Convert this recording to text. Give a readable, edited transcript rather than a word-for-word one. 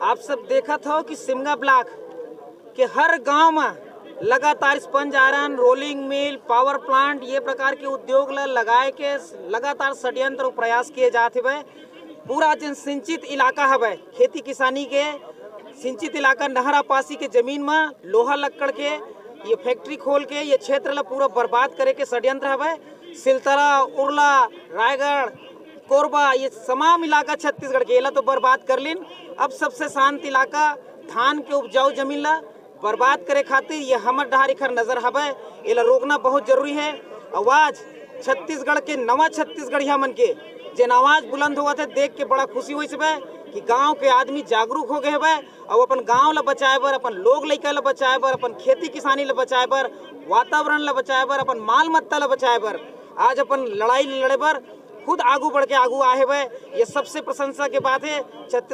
आप सब देखा था कि सिमगा ब्लॉक के हर गांव में लगातार sponge iron, rolling mill, power plant ये प्रकार के उद्योग लगाए के लगातार षड्यंत्र और प्रयास किए जाते हुए पूरा जन सिंचित इलाका हवे, खेती किसानी के सिंचित इलाका नहरा पासी के जमीन में लोहा लक्कड़ के ये फैक्ट्री खोल के ये क्षेत्र ला पूरा बर्बाद करे के षड्यंत्र हवे। सिलतरा, उरला, रायगढ़, कोरबा ये तमाम इलाका छत्तीसगढ़ के एला तो बर्बाद कर लिन। अब सबसे शांत इलाका धान के उपजाऊ जमीन ला बर्बाद करे खातिर ये हमर डहार एखर नजर हवे, एला रोकना बहुत जरूरी है। आवाज छत्तीसगढ़ के नवा छत्तीसगढ़िया मन के जेन आवाज बुलंद हुआ थे देख के बड़ा खुशी हुई सब कि गांव के आदमी जागरूक हो गए हवे और अपन गांव ला बचाए बर, अपन लोग लइका ला बचाए बर, अपन खेती किसानी ला बचाए बर, वातावरण ला बचाए बर, अपन माल मत्ता ला बचाए बर आज अपन लड़ाई लड़े बर खुद आगू बढ़ के आगू आए हुए, ये सबसे प्रशंसा के बात है।